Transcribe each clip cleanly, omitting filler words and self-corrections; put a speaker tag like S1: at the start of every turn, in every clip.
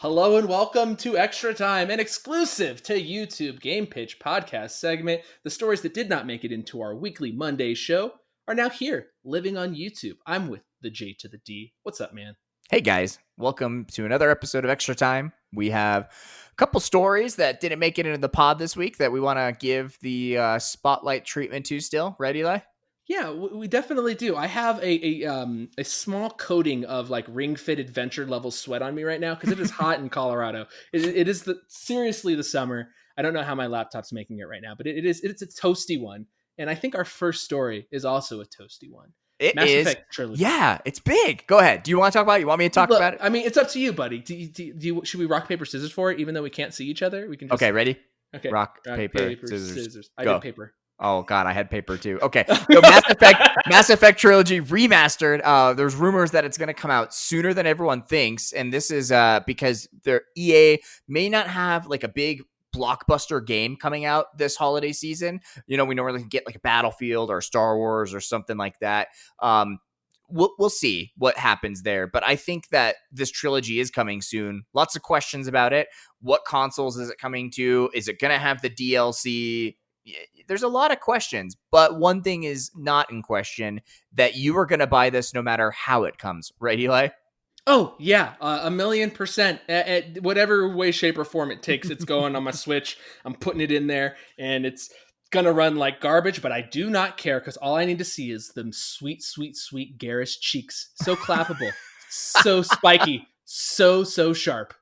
S1: Hello and welcome to Extra Time, an exclusive to YouTube GamePitch podcast segment. The stories that did not make it into our weekly Monday show are now here, living on YouTube. I'm with the J to the D. What's up, man?
S2: Hey guys, welcome to another episode of Extra Time. We have a couple stories that didn't make it into the pod this week that we want to give the spotlight treatment to still. Ready, Eli?
S1: Yeah, we definitely do. I have a small coating of like Ring Fit Adventure level sweat on me right now because it is hot in Colorado. It is seriously the summer. I don't know how my laptop's making it right now, but it's a toasty one. And I think our first story is also a toasty one.
S2: It
S1: Mass
S2: is.
S1: Effect trilogy.
S2: Yeah, it's big. Go ahead. Do you want to talk about it? You want me to talk about it?
S1: I mean, it's up to you, buddy. Should we rock, paper, scissors for it, even though we can't see each other? We can just...
S2: Okay, ready?
S1: Okay.
S2: Rock, paper, scissors.
S1: I
S2: Go.
S1: did paper.
S2: Oh God, I had paper too. Okay, so Mass Effect trilogy remastered. There's rumors that it's going to come out sooner than everyone thinks, and this is because their EA may not have like a big blockbuster game coming out this holiday season. You know, we normally get like a Battlefield or Star Wars or something like that. We'll see what happens there, but I think that this trilogy is coming soon. Lots of questions about it. What consoles is it coming to? Is it going to have the DLC? There's a lot of questions, but one thing is not in question, that you are going to buy this no matter how it comes, right, Eli?
S1: Oh, yeah, 1,000,000%. At whatever way, shape, or form it takes, it's going on my Switch. I'm putting it in there, and it's going to run like garbage, but I do not care, because all I need to see is them sweet, sweet, sweet Garrus cheeks. So clappable, so spiky, so sharp.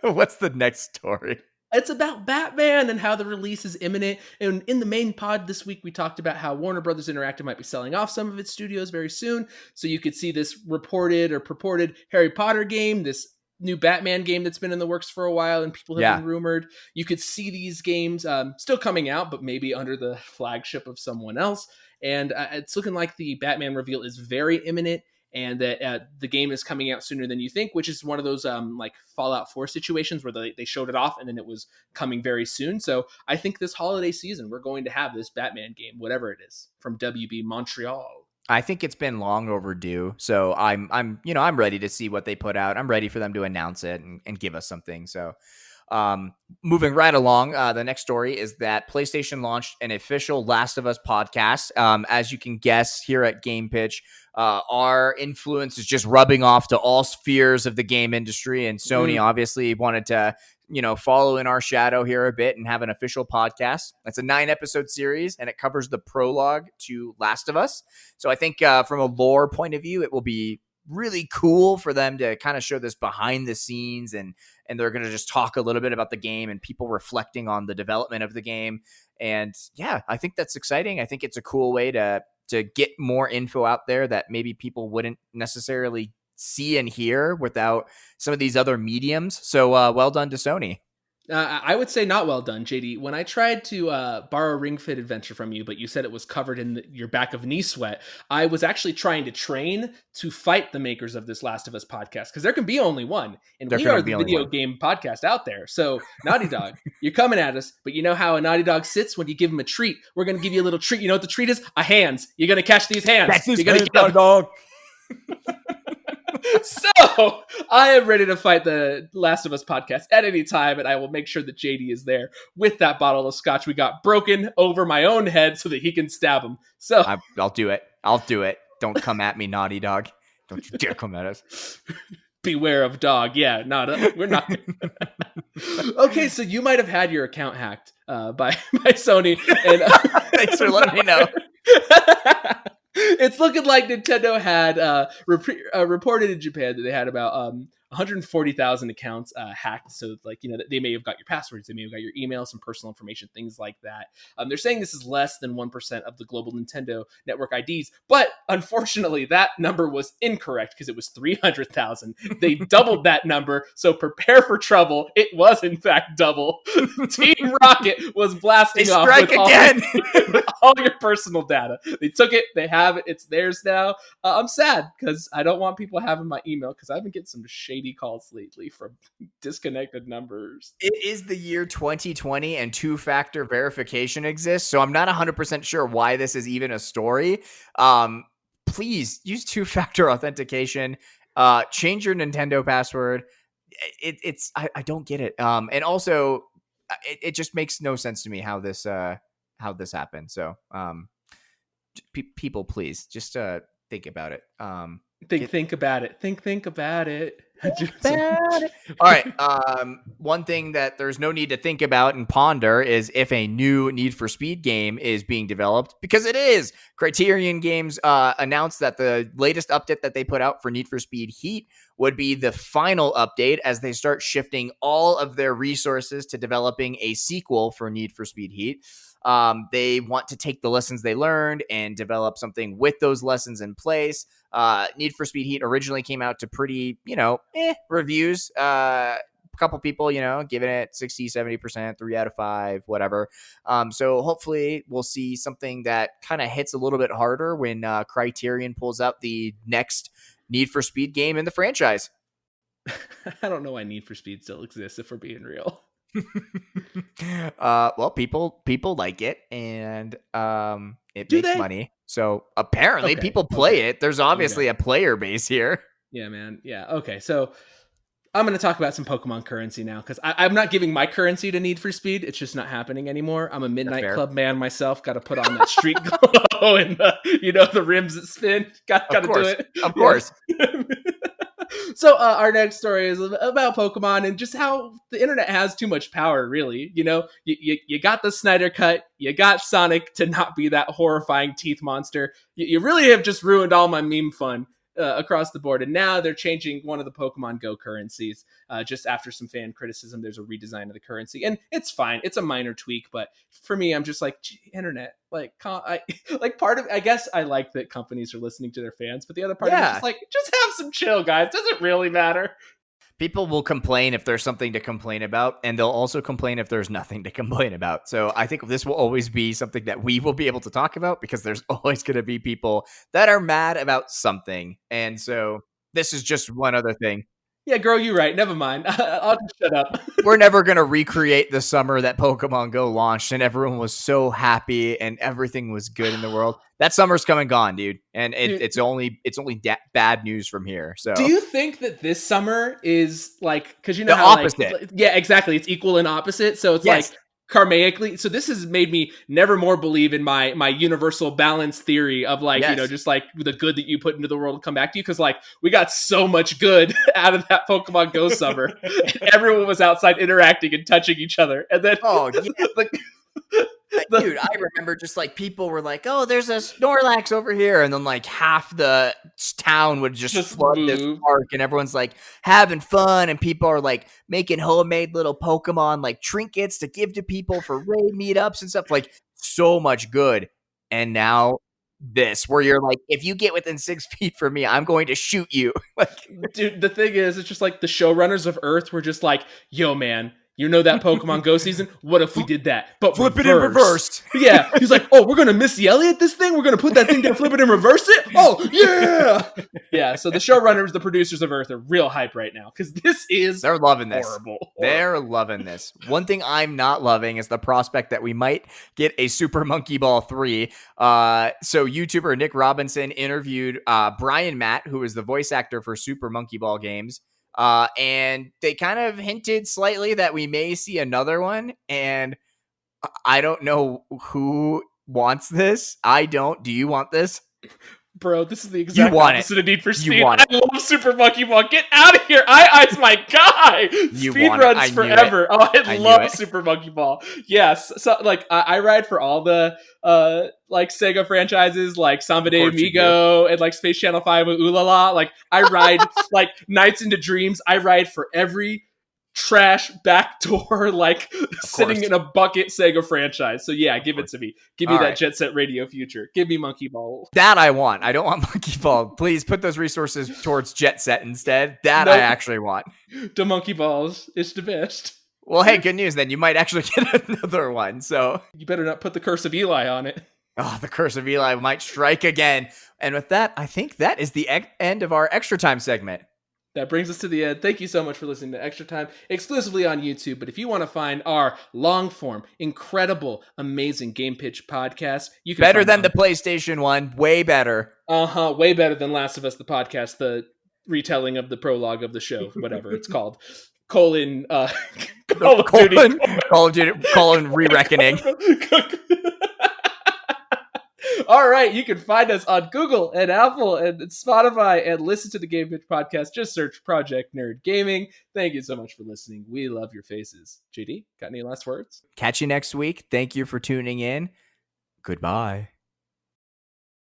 S2: What's the next story?
S1: It's about Batman and how the release is imminent. And in the main pod this week, we talked about how Warner Brothers Interactive might be selling off some of its studios very soon. So you could see this reported or purported Harry Potter game, this new Batman game that's been in the works for a while and people have been rumored. You could see these games still coming out, but maybe under the flagship of someone else. And it's looking like the Batman reveal is very imminent, and that the game is coming out sooner than you think, which is one of those like Fallout 4 situations where they showed it off and then it was coming very soon. So I think this holiday season, we're going to have this Batman game, whatever it is, from WB Montreal.
S2: I think it's been long overdue. So I'm ready to see what they put out. I'm ready for them to announce it and give us something. So moving right along, the next story is that PlayStation launched an official Last of Us podcast. As you can guess, here at GamePitch, our influence is just rubbing off to all spheres of the game industry, and Sony obviously wanted to, follow in our shadow here a bit and have an official podcast. It's a 9-episode series, and it covers the prologue to Last of Us. So I think from a lore point of view, it will be really cool for them to kind of show this behind the scenes, and they're going to just talk a little bit about the game and people reflecting on the development of the game. And yeah, I think that's exciting. I think it's a cool way to get more info out there that maybe people wouldn't necessarily see and hear without some of these other mediums. So well done to Sony.
S1: I would say not well done, JD. When I tried to borrow Ring Fit Adventure from you, but you said it was covered in your back of knee sweat, I was actually trying to train to fight the makers of this Last of Us podcast, because there can be only one, and we are the video game podcast out there. So Naughty Dog, you're coming at us, but you know how a Naughty Dog sits when you give him a treat? We're going to give you a little treat. You know what the treat is? A hands. You're going to catch these hands. You're going to get them.
S2: Dog.
S1: So I am ready to fight the Last of Us podcast at any time, and I will make sure that JD is there with that bottle of scotch we got broken over my own head so that he can stab him. So
S2: I'll do it. Don't come at me, Naughty Dog. Don't you dare come at us.
S1: Beware of dog. Yeah, we're not. Okay, so you might have had your account hacked by Sony. And
S2: thanks for letting me know.
S1: It's looking like Nintendo had reported in Japan that they had about 140,000 accounts hacked. So they may have got your passwords, they may have got your email, some personal information, things like that. They're saying this is less than 1% of the global Nintendo network IDs, but unfortunately that number was incorrect because it was 300,000. They doubled that number, so prepare for trouble. It was in fact double. Team Rocket was blasting off with
S2: again.
S1: all your personal data. They took it, they have it, it's theirs now. I'm sad because I don't want people having my email, because I've been getting some shady calls lately from disconnected numbers.
S2: It is the year 2020 and two-factor verification exists, so I'm not 100% sure why this is even a story. Please use two-factor authentication. Change your Nintendo password. I don't get it. And also it just makes no sense to me how this happened. So people, please just think about it.
S1: Think about it. Think about it.
S2: Bad. All right. One thing that there's no need to think about and ponder is if a new Need for Speed game is being developed, because it is. Criterion Games announced that the latest update that they put out for Need for Speed Heat would be the final update as they start shifting all of their resources to developing a sequel for Need for Speed Heat. They want to take the lessons they learned and develop something with those lessons in place. Need for Speed Heat originally came out to pretty, reviews. A couple people, giving it 60, 70%, 3 out of 5, whatever. So hopefully we'll see something that kind of hits a little bit harder when Criterion pulls out the next Need for Speed game in the franchise.
S1: I don't know why Need for Speed still exists, if we're being real.
S2: Well, people like it, and it
S1: Do
S2: makes
S1: they?
S2: money. So apparently
S1: Okay,
S2: people play
S1: okay.
S2: it. There's obviously a player base here.
S1: Yeah, man. Yeah. Okay. So I'm going to talk about some Pokemon currency now, because I'm not giving my currency to Need for Speed. It's just not happening anymore. I'm a
S2: That's
S1: Midnight
S2: fair.
S1: Club man myself. Got to put on that street glow and the rims that spin. Got to do it.
S2: Of course.
S1: So our next story is about Pokemon and just how the internet has too much power, really. You got the Snyder Cut, you got Sonic to not be that horrifying teeth monster. You really have just ruined all my meme fun across the board. And now they're changing one of the Pokemon Go currencies. Just after some fan criticism, there's a redesign of the currency. And it's fine. It's a minor tweak. But for me, I'm just like, internet. Part of, I guess I like that companies are listening to their fans, but the other part is just like, just have some chill, guys. Does it really matter?
S2: People will complain if there's something to complain about, and they'll also complain if there's nothing to complain about. So I think this will always be something that we will be able to talk about, because there's always going to be people that are mad about something. And so this is just one other thing.
S1: Yeah, girl, you're right. Never mind. I'll just shut up.
S2: We're never going to recreate the summer that Pokemon Go launched and everyone was so happy and everything was good in the world. That summer's come and gone, dude. And it's only bad news from here. So
S1: do you think that this summer is like, because
S2: the opposite?
S1: Yeah, exactly. It's equal and opposite. So it's like karmaically. So this has made me never more believe in my universal balance theory of just like the good that you put into the world will come back to you. Because we got so much good out of that Pokemon Go summer. And everyone was outside interacting and touching each other. And then
S2: dude, I remember just like people were like, "Oh, there's a Snorlax over here," and then like half the town would just flood this park, and everyone's like having fun, and people are like making homemade little Pokemon like trinkets to give to people for raid meetups and stuff. Like so much good, and now this where you're like, if you get within 6 feet from me, I'm going to shoot you.
S1: Dude, the thing is, it's just like the showrunners of Earth were just like, "Yo, man. You know that Pokemon Go season? What if we did that? But
S2: flip it in reverse."
S1: Yeah. He's like, oh, we're going to Missy Elliott this thing? We're going to put that thing down, flip it and reverse it? Oh, yeah. Yeah. So the showrunners, the producers of Earth are real hype right now, because they're loving this. Horrible.
S2: They're loving this. One thing I'm not loving is the prospect that we might get a Super Monkey Ball 3. So YouTuber Nick Robinson interviewed Brian Matt, who is the voice actor for Super Monkey Ball games. And they kind of hinted slightly that we may see another one, and I don't know who wants this. I don't. Do you want this?
S1: Bro, this is the exact opposite of Need for Speed. I love Super Monkey Ball. Get out of here. I's my guy. Speed runs forever. Oh, I love Super Monkey Ball. Yes. So I ride for all the Sega franchises like Samba de Amigo and like Space Channel 5 with Ooh La La. I ride Nights into Dreams. I ride for every trash backdoor sitting in a bucket Sega franchise. So yeah, give it to me. Give me that Jet Set Radio future. Give me Monkey Ball.
S2: That I want. I don't want Monkey Ball. Please put those resources towards Jet Set instead. That I actually want.
S1: The Monkey Balls is the best.
S2: Well, hey, good news then. You might actually get another one. So
S1: you better not put the Curse of Eli on it.
S2: Oh, the Curse of Eli might strike again. And with that, I think that is the end of our Extra Time segment.
S1: That brings us to the end. Thank you so much for listening to Extra Time, exclusively on YouTube. But if you want to find our long-form, incredible, amazing GamePitch podcast, you can
S2: better than the PlayStation one, way better.
S1: Way better than Last of Us, the podcast, the retelling of the prologue of the show, whatever it's called. Colon
S2: No,
S1: Call of Duty.
S2: Call and re-reckoning.
S1: All right, you can find us on Google and Apple and Spotify and listen to the GamePitch podcast. Just search Project Nerd Gaming. Thank you so much for listening. We love your faces. JD, got any last words?
S2: Catch you next week. Thank you for tuning in. Goodbye.